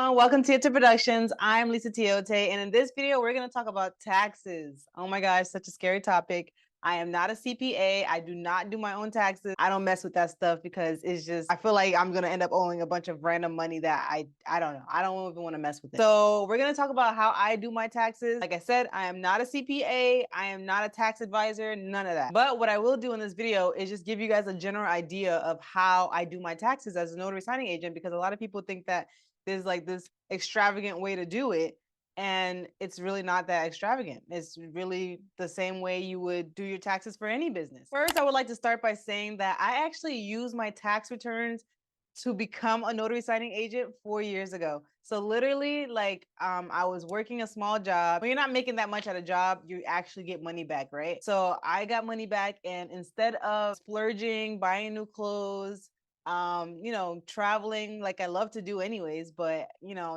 everyone, welcome to Productions. I'm Lisa Tiote, and in this video, we're going to talk about taxes. Oh my gosh, such a scary topic. I am not a CPA. I do not do my own taxes. I don't mess with that stuff because it's just, I feel like I'm going to end up owing a bunch of random money that I don't know. I don't even want to mess with it. So we're going to talk about how I do my taxes. Like I said, I am not a CPA. I am not a tax advisor, none of that. But what I will do in this video is just give you guys a general idea of how I do my taxes as a notary signing agent, because a lot of people think that there's like this extravagant way to do it. And it's really not that extravagant. It's really the same way you would do your taxes for any business. First, I would like to start by saying that I actually use my tax returns to become a notary signing agent 4 years ago. So literally, like, I was working a small job. When you're not making that much at a job, you actually get money back, right? So I got money back, and instead of splurging, buying new clothes, traveling like I love to do anyways, but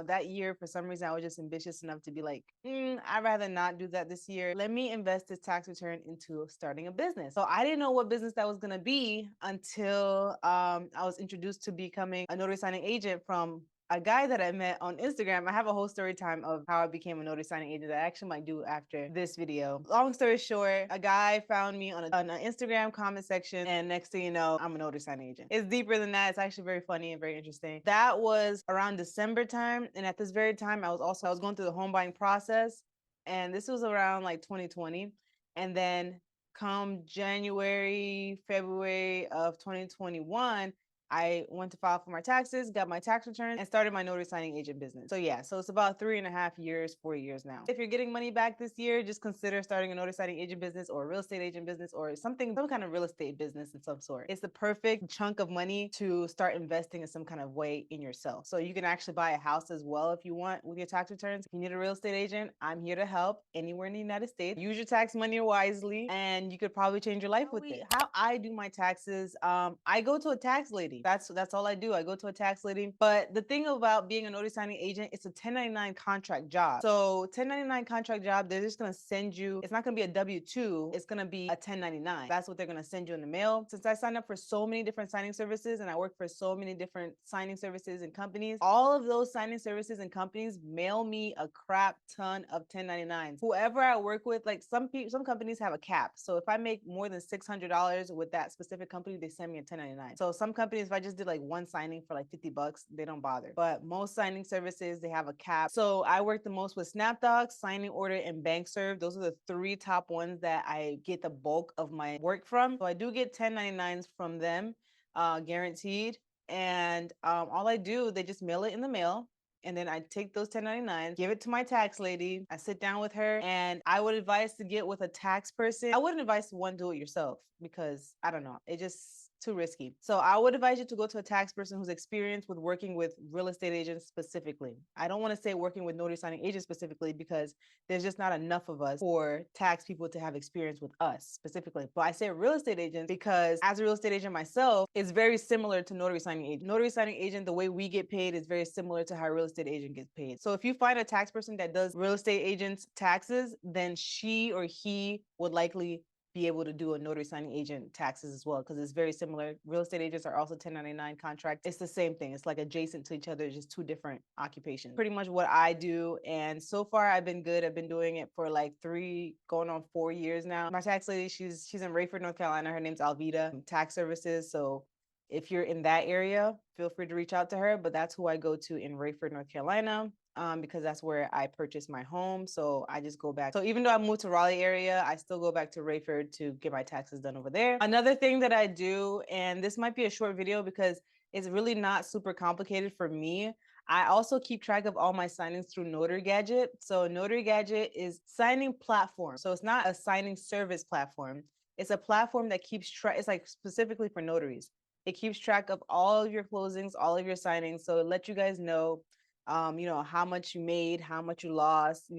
that year for some reason I was just ambitious enough to be like, I'd rather not do that this year. Let me invest this tax return into starting a business. So I didn't know what business that was gonna be until I was introduced to becoming a notary signing agent from a guy that I met on Instagram. I have a whole story time of how I became a notary signing agent that I actually might do after this video. Long story short, a guy found me on an Instagram comment section, and next thing you know, I'm a notary signing agent. It's deeper than that. It's actually very funny and very interesting. That was around December time, and at this very time, I was going through the home buying process, and this was around like 2020, and then come January, February of 2021, I went to file for my taxes, got my tax return, and started my notary signing agent business. So yeah, so it's about 3.5 years, 4 years now. If you're getting money back this year, just consider starting a notary signing agent business or a real estate agent business or something, some kind of real estate business of some sort. It's the perfect chunk of money to start investing in some kind of way in yourself. So you can actually buy a house as well if you want with your tax returns. If you need a real estate agent, I'm here to help anywhere in the United States. Use your tax money wisely, and you could probably change your life with it. How I do my taxes, I go to a tax lady. That's all I do. I go to a tax lady. But the thing about being a notary signing agent, it's a 1099 contract job. So 1099 contract job, they're just gonna send you, it's not gonna be a W-2, it's gonna be a 1099. That's what they're gonna send you in the mail. Since I signed up for so many different signing services and I work for so many different signing services and companies, all of those signing services and companies mail me a crap ton of 1099s. Whoever I work with, like some companies have a cap. So if I make more than $600 with that specific company, they send me a 1099. So some companies, if I just did like one signing for like $50, they don't bother. But most signing services, they have a cap. So I work the most with SnapDocs, Signing Order, and BankServe. Those are the three top ones that I get the bulk of my work from. So I do get 1099s from them, guaranteed. And all I do, they just mail it in the mail. And then I take those 1099s, give it to my tax lady. I sit down with her, and I would advise to get with a tax person. I wouldn't advise one do it yourself because I don't know, it just too risky. So I would advise you to go to a tax person who's experienced with working with real estate agents specifically. I don't want to say working with notary signing agents specifically because there's just not enough of us for tax people to have experience with us specifically. But I say real estate agents because as a real estate agent myself, it's very similar to notary signing agent. Notary signing agent, the way we get paid is very similar to how a real estate agent gets paid. So if you find a tax person that does real estate agents taxes, then she or he would likely be able to do a notary signing agent taxes as well, because it's very similar. Real estate agents are also 1099 contract. It's the same thing. It's like adjacent to each other, just two different occupations. Pretty much what I do, and so far I've been good. I've been doing it for like 3 going on 4 years now. My tax lady, she's in Rayford, North Carolina. Her name's Alvita Tax Services. So if you're in that area, feel free to reach out to her. But that's who I go to in Rayford, North Carolina. Because that's where I purchased my home. So I just go back. So even though I moved to Raleigh area, I still go back to Rayford to get my taxes done over there. Another thing that I do, and this might be a short video because it's really not super complicated for me. I also keep track of all my signings through Notary Gadget. So Notary Gadget is signing platform. So it's not a signing service platform. It's a platform that keeps track. It's like specifically for notaries. It keeps track of all of your closings, all of your signings. So it lets you guys know how much you made, how much you lost,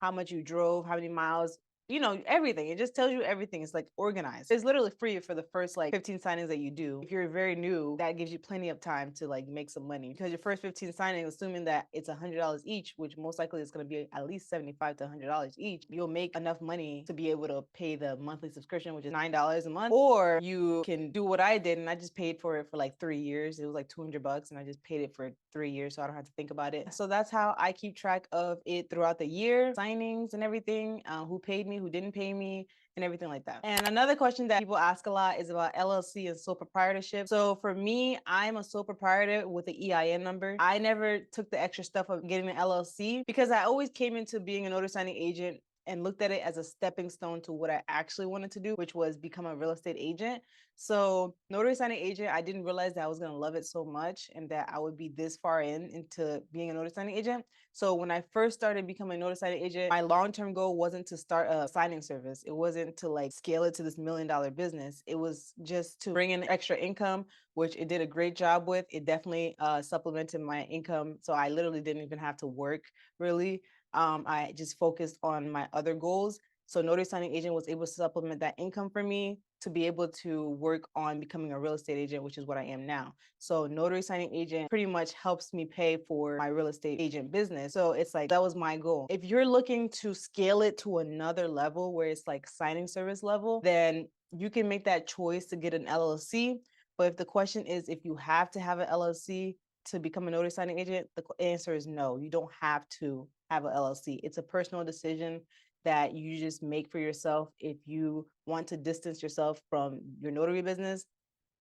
how much you drove, how many miles everything. It just tells you everything. It's like organized. It's literally free for the first like 15 signings that you do. If you're very new, that gives you plenty of time to like make some money, because your first 15 signings, assuming that it's $100 each, which most likely is going to be at least $75 to $100 each, you'll make enough money to be able to pay the monthly subscription, which is $9 a month. Or you can do what I did, and I just paid for it for like 3 years. It was like $200, and I just paid it for 3 years, so I don't have to think about it. So that's how I keep track of it throughout the year, signings and everything, who paid me, who didn't pay me, and everything like that. And another question that people ask a lot is about LLC and sole proprietorship. So for me, I'm a sole proprietor with the EIN number. I never took the extra stuff of getting an LLC because I always came into being a notary signing agent and looked at it as a stepping stone to what I actually wanted to do, which was become a real estate agent. So notary signing agent, I didn't realize that I was going to love it so much and that I would be this far into being a notary signing agent. So when I first started becoming a notary signing agent, my long-term goal wasn't to start a signing service. It wasn't to like scale it to this $1 million business. It was just to bring in extra income, which it did a great job with. It definitely supplemented my income. So I literally didn't even have to work really. I just focused on my other goals. So notary signing agent was able to supplement that income for me to be able to work on becoming a real estate agent, which is what I am now. So notary signing agent pretty much helps me pay for my real estate agent business. So it's like, that was my goal. If you're looking to scale it to another level where it's like signing service level, then you can make that choice to get an LLC. But if the question is if you have to have an LLC to become a notary signing agent, the answer is no. You don't have to have an LLC. It's a personal decision that you just make for yourself if you want to distance yourself from your notary business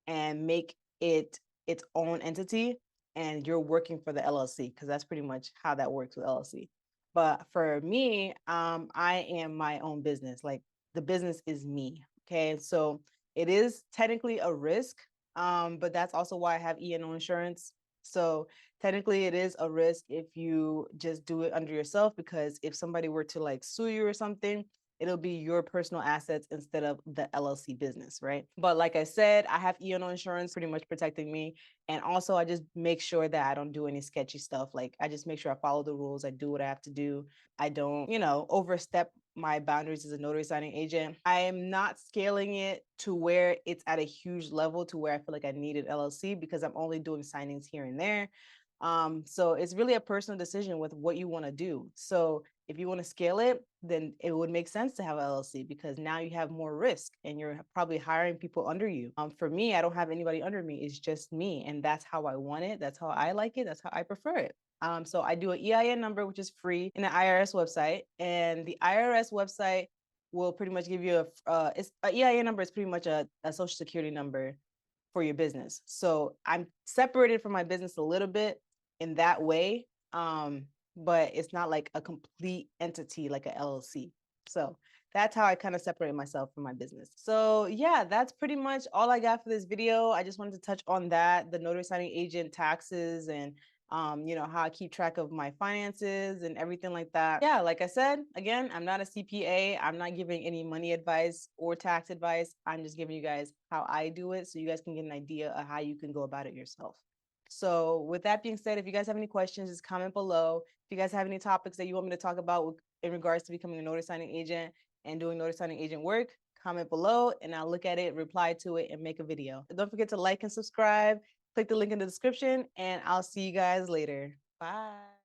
and make it its own entity, and you're working for the LLC, because that's pretty much how that works with LLC. But for me, I am my own business. Like, the business is me. Okay. So it is technically a risk, but that's also why I have E&O insurance. So technically it is a risk if you just do it under yourself, because if somebody were to like sue you or something, it'll be your personal assets instead of the LLC business, right? But like I said, I have E&O insurance pretty much protecting me. And also I just make sure that I don't do any sketchy stuff. Like, I just make sure I follow the rules. I do what I have to do. I don't, overstep my boundaries as a notary signing agent. I am not scaling it to where it's at a huge level to where I feel like I need an LLC, because I'm only doing signings here and there. So it's really a personal decision with what you want to do. So if you want to scale it, then it would make sense to have an LLC, because now you have more risk and you're probably hiring people under you. For me, I don't have anybody under me. It's just me. And that's how I want it. That's how I like it. That's how I prefer it. So I do an EIN number, which is free, in the IRS website. And the IRS website will pretty much give you it's a EIN number is pretty much a social security number for your business. So I'm separated from my business a little bit in that way. But it's not like a complete entity like a LLC. So that's how I kind of separate myself from my business. So yeah, that's pretty much all I got for this video. I just wanted to touch on that, the notary signing agent taxes, and how I keep track of my finances and everything like that. Yeah, like I said, again, I'm not a CPA. I'm not giving any money advice or tax advice. I'm just giving you guys how I do it so you guys can get an idea of how you can go about it yourself. So with that being said, if you guys have any questions, just comment below. If you guys have any topics that you want me to talk about in regards to becoming a notary signing agent and doing notary signing agent work, comment below and I'll look at it, reply to it, and make a video. Don't forget to like and subscribe. Click the link in the description, and I'll see you guys later. Bye.